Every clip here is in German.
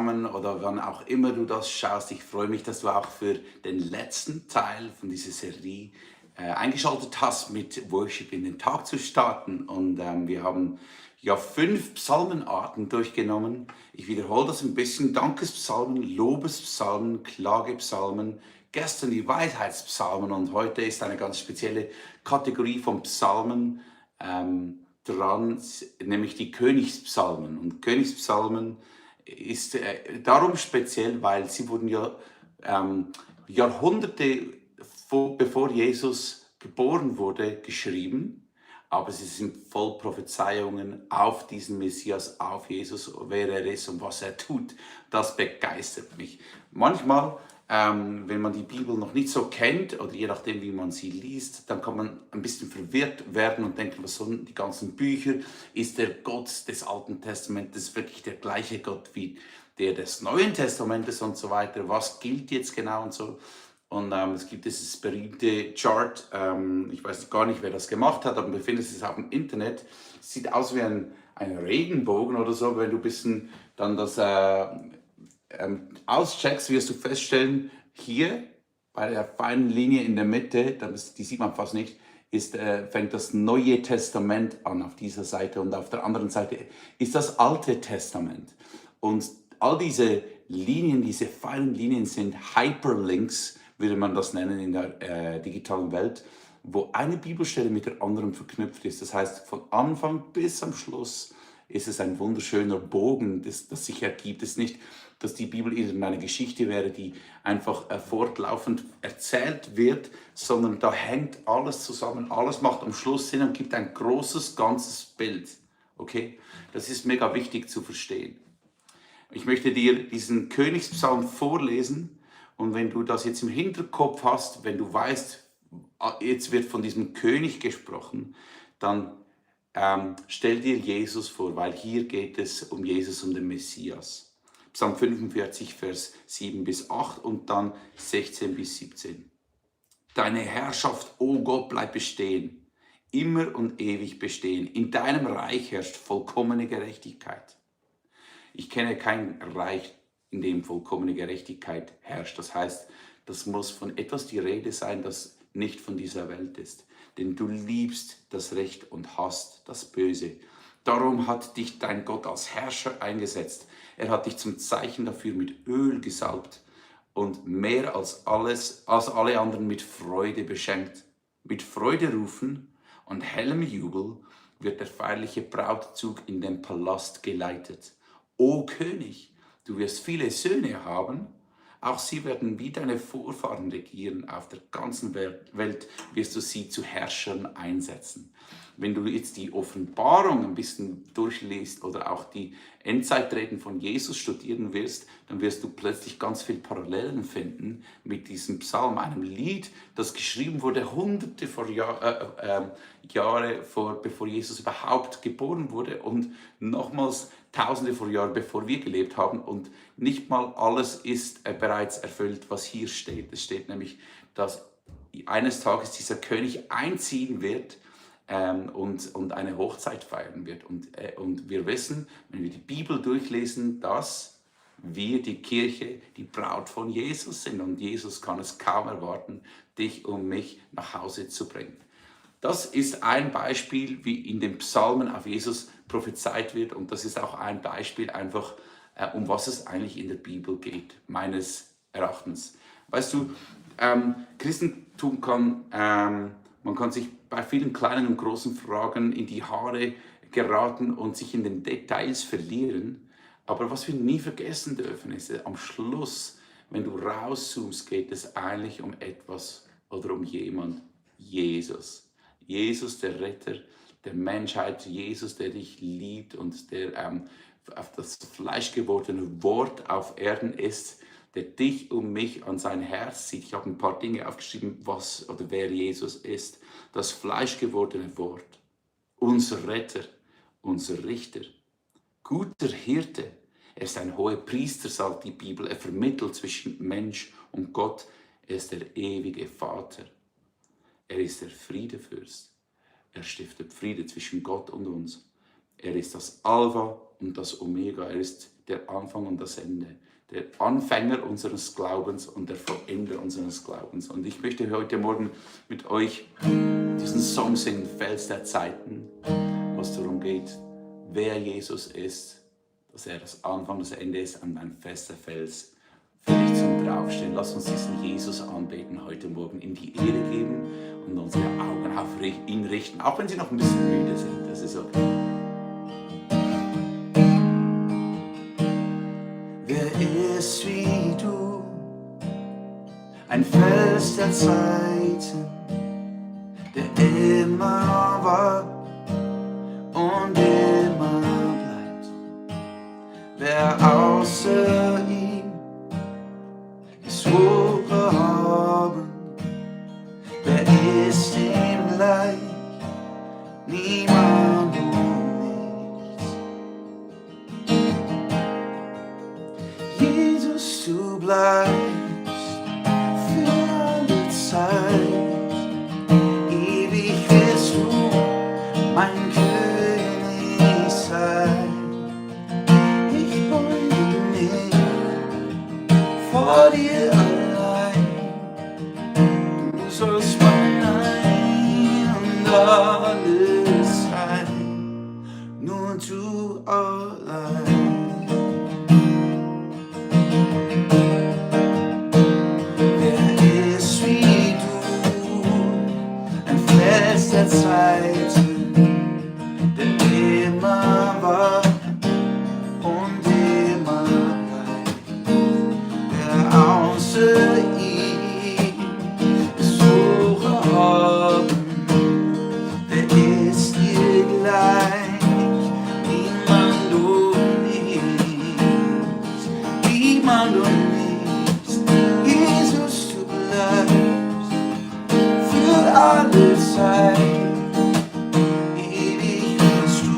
zusammen oder wann auch immer du das schaust. Ich freue mich, dass du auch für den letzten Teil von dieser Serie eingeschaltet hast, mit Worship in den Tag zu starten. Und wir haben ja 5 Psalmenarten durchgenommen. Ich wiederhole das ein bisschen. Dankespsalmen, Lobespsalmen, Klagepsalmen, gestern die Weisheitspsalmen und heute ist eine ganz spezielle Kategorie von Psalmen dran, nämlich die Königspsalmen. Und Königspsalmen ist darum speziell, weil sie wurden ja Jahrhunderte bevor Jesus geboren wurde, geschrieben, aber sie sind voll Prophezeiungen auf diesen Messias, auf Jesus, wer er ist und was er tut. Das begeistert mich. Manchmal, wenn man die Bibel noch nicht so kennt oder je nachdem, wie man sie liest, dann kann man ein bisschen verwirrt werden und denken, was sollen die ganzen Bücher? Ist der Gott des Alten Testamentes wirklich der gleiche Gott wie der des Neuen Testamentes und so weiter? Was gilt jetzt genau und so? Und es gibt dieses berühmte Chart, ich weiß gar nicht, wer das gemacht hat, aber man findet es auf dem Internet. Es sieht aus wie ein Regenbogen oder so. Wenn du ein bisschen dann das auscheckst, wirst du feststellen, hier bei der feinen Linie in der Mitte, die sieht man fast nicht, fängt das Neue Testament an auf dieser Seite und auf der anderen Seite ist das Alte Testament. Und all diese Linien, diese feinen Linien sind Hyperlinks, würde man das nennen in der digitalen Welt, wo eine Bibelstelle mit der anderen verknüpft ist. Das heißt, von Anfang bis am Schluss ist es ein wunderschöner Bogen, das sich ergibt. Es ist nicht, dass die Bibel irgendeine Geschichte wäre, die einfach fortlaufend erzählt wird, sondern da hängt alles zusammen, alles macht am Schluss Sinn und gibt ein großes, ganzes Bild. Okay? Das ist mega wichtig zu verstehen. Ich möchte dir diesen Königspsalm vorlesen und wenn du das jetzt im Hinterkopf hast, wenn du weißt, jetzt wird von diesem König gesprochen, dann stell dir Jesus vor, weil hier geht es um Jesus, um den Messias. Psalm 45, Vers 7 bis 8 und dann 16 bis 17. Deine Herrschaft, o Gott, bleibt bestehen, immer und ewig bestehen. In deinem Reich herrscht vollkommene Gerechtigkeit. Ich kenne kein Reich, in dem vollkommene Gerechtigkeit herrscht. Das heißt, das muss von etwas die Rede sein, das nicht von dieser Welt ist. Denn du liebst das Recht und hasst das Böse. Darum hat dich dein Gott als Herrscher eingesetzt. Er hat dich zum Zeichen dafür mit Öl gesalbt und mehr als alle anderen mit Freude beschenkt. Mit Freude rufen und hellem Jubel wird der feierliche Brautzug in den Palast geleitet. O König, du wirst viele Söhne haben, auch sie werden wie deine Vorfahren regieren. Auf der ganzen Welt wirst du sie zu Herrschern einsetzen. Wenn du jetzt die Offenbarung ein bisschen durchliest oder auch die Endzeitreden von Jesus studieren wirst, dann wirst du plötzlich ganz viele Parallelen finden mit diesem Psalm, einem Lied, das geschrieben wurde hunderte von Jahre bevor Jesus überhaupt geboren wurde und nochmals Tausende von Jahren, bevor wir gelebt haben. Und nicht mal alles ist bereits erfüllt, was hier steht. Es steht nämlich, dass eines Tages dieser König einziehen wird und eine Hochzeit feiern wird. Und wir wissen, wenn wir die Bibel durchlesen, dass wir, die Kirche, die Braut von Jesus sind. Und Jesus kann es kaum erwarten, dich und mich nach Hause zu bringen. Das ist ein Beispiel, wie in den Psalmen auf Jesus prophezeit wird. Und das ist auch ein Beispiel einfach, um was es eigentlich in der Bibel geht, meines Erachtens. Weißt du, Christentum man kann sich bei vielen kleinen und großen Fragen in die Haare geraten und sich in den Details verlieren. Aber was wir nie vergessen dürfen, ist, am Schluss, wenn du rauszoomst, geht es eigentlich um etwas oder um jemand, Jesus. Jesus, der Retter der Menschheit, Jesus, der dich liebt und der auf das fleischgewordene Wort auf Erden ist, der dich und mich an sein Herz zieht. Ich habe ein paar Dinge aufgeschrieben, was oder wer Jesus ist. Das fleischgewordene Wort, unser Retter, unser Richter, guter Hirte. Er ist ein hoher Priester, sagt die Bibel. Er vermittelt zwischen Mensch und Gott. Er ist der ewige Vater. Er ist der Friedefürst. Er stiftet Friede zwischen Gott und uns. Er ist das Alpha und das Omega. Er ist der Anfang und das Ende, der Anfänger unseres Glaubens und der Vollender unseres Glaubens. Und ich möchte heute Morgen mit euch diesen Song singen, Fels der Zeiten, was darum geht, wer Jesus ist, dass er das Anfang, das Ende ist, an ein fester Fels für dich zum Draufstehen. Lass uns diesen Jesus anbeten heute Morgen, ihm die Ehre geben und unsere Augen auf ihn richten, auch wenn sie noch ein bisschen müde sind. Das ist okay. Wer ist wie du, ein Fels der Zeiten, der immer war und immer bleibt? Wer außer ihm ist hoch erhaben? Wer ist ihm gleich? Niemand und nichts. Jesus, du bleibst für alle Zeit. Ewig wirst du mein König sein. Ich beuge mich vor dir allein. Du sollst mein Ein und alles sein. Nur du allein. Wer ist wie du, ein Fels der Zeiten, der immer war und immer bleibt? Wer außer ihm ist hoch erhaben? Wer ist dir gleich? Niemand und nichts. Niemand und nichts. Jesus, du bleibst für alle Zeit. Ewig wirst du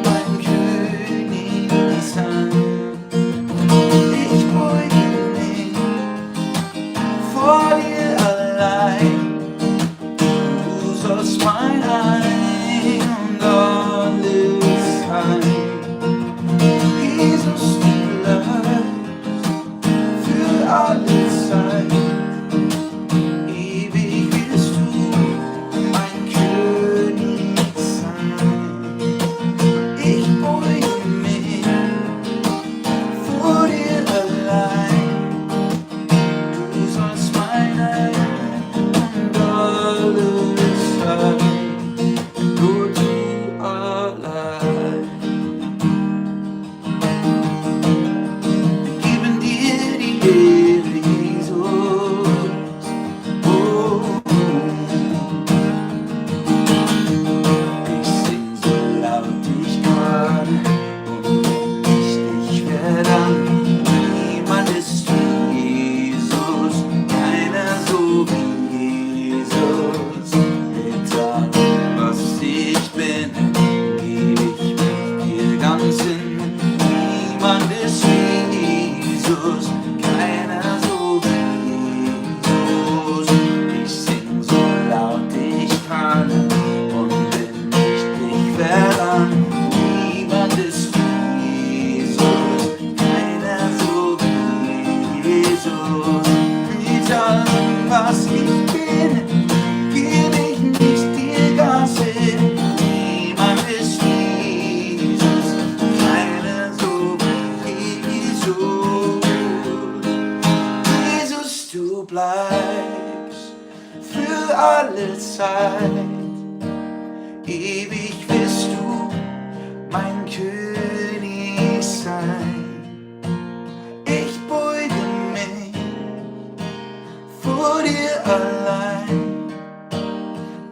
mein König sein. Ich beuge mich vor dir allein. Du sollst mein Ein und alles sein. Jesus, du bleibst für alle Zeit. Ewig wirst du mein König sein. Ich beuge mich vor dir allein. Du sollst mein Ein und alles sein. Nur du allein. Wir geben dir die Ehre, Jesus. Oh, ich sing so laut ich kann und wenn ich dich verdank. Niemand ist wie Jesus, keiner so wie Jesus. Mit allem, was ich bin, geb ich mich dir ganz hin. Niemand ist wie Jesus, keiner so wie Jesus. Ich sing so laut ich kann und wenn ich dich verlange. Niemand ist wie Jesus, keiner so wie Jesus. Mit allem, was ich bin, geb ich mich dir ganz hin. Niemand ist wie Jesus, keiner so wie Jesus. Jesus, du bleibst für alle Zeit. Ewig wirst du mein König sein. Ich beuge mich vor dir allein.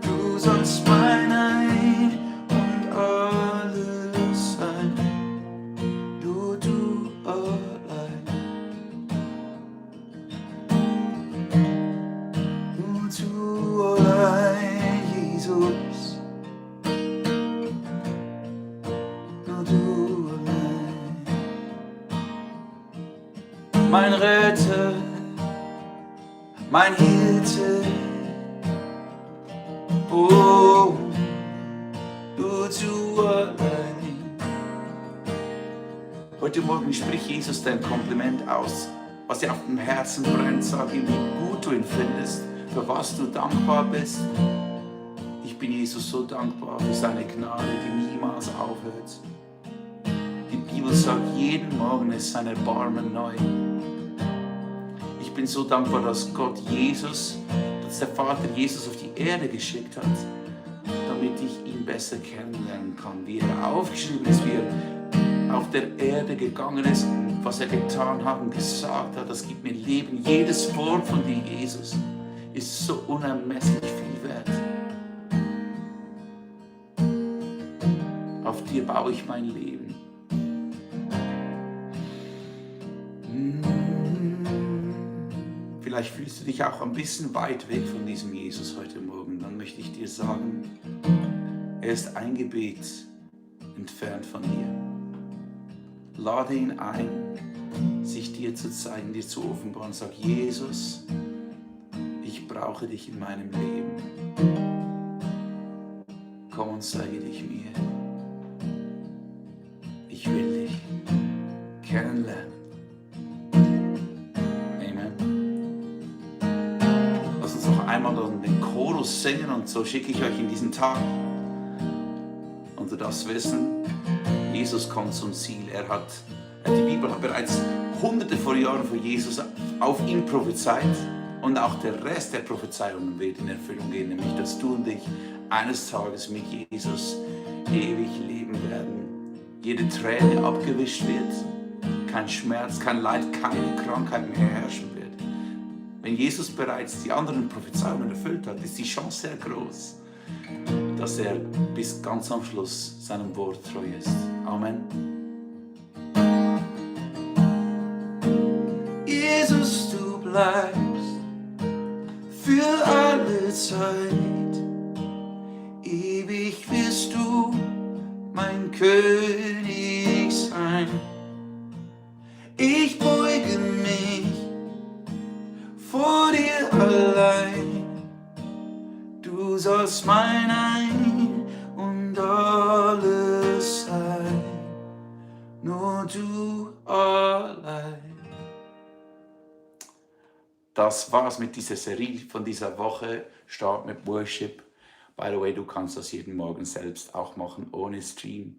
Du sollst mein Ein und alles sein. Nur du allein. Nur du allein, Jesus. Nur du allein. Mein Retter, mein Hirte. Oh, nur du allein. Heute Morgen sprich Jesus dein Kompliment aus, was dir auf dem Herzen brennt. Sag ihm, wie gut du ihn findest, für was du dankbar bist. Ich bin Jesus so dankbar für seine Gnade, die niemals aufhört. Die Bibel sagt, jeden Morgen ist sein Erbarmen neu. Ich bin so dankbar, dass Gott Jesus, dass der Vater Jesus auf die Erde geschickt hat, damit ich ihn besser kennenlernen kann, wie er aufgeschrieben ist, wie er auf der Erde gegangen ist und was er getan hat und gesagt hat. Das gibt mir Leben. Jedes Wort von dir, Jesus, ist so unermesslich viel wert. Auf dir baue ich mein Leben. Vielleicht fühlst du dich auch ein bisschen weit weg von diesem Jesus heute Morgen. Dann möchte ich dir sagen, er ist ein Gebet entfernt von dir. Lade ihn ein, sich dir zu zeigen, dir zu offenbaren. Sag, Jesus, ich brauche dich in meinem Leben. Komm und zeige dich mir. Ich will dich kennenlernen. Einmal den Chorus singen und so schicke ich euch in diesen Tag. Und du darfst wissen, Jesus kommt zum Ziel. Die Bibel hat bereits hunderte von Jahren vor Jesus auf ihn prophezeit und auch der Rest der Prophezeiungen wird in Erfüllung gehen, nämlich dass du und ich eines Tages mit Jesus ewig leben werden. Jede Träne abgewischt wird, kein Schmerz, kein Leid, keine Krankheit mehr herrschen wird. Wenn Jesus bereits die anderen Prophezeiungen erfüllt hat, ist die Chance sehr groß, dass er bis ganz am Schluss seinem Wort treu ist. Amen. Jesus, du bleibst für alle Zeit. Ewig wirst du mein König sein. Ich beuge mich vor dir allein, du sollst mein Ein und alles sein, nur du allein. Das war's mit dieser Serie von dieser Woche. Start mit Worship. By the way, du kannst das jeden Morgen selbst auch machen, ohne Stream.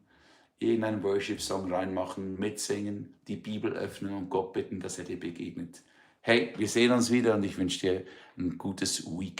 Irgendeinen Worship-Song reinmachen, mitsingen, die Bibel öffnen und Gott bitten, dass er dir begegnet. Hey, wir sehen uns wieder und ich wünsche dir ein gutes Weekend.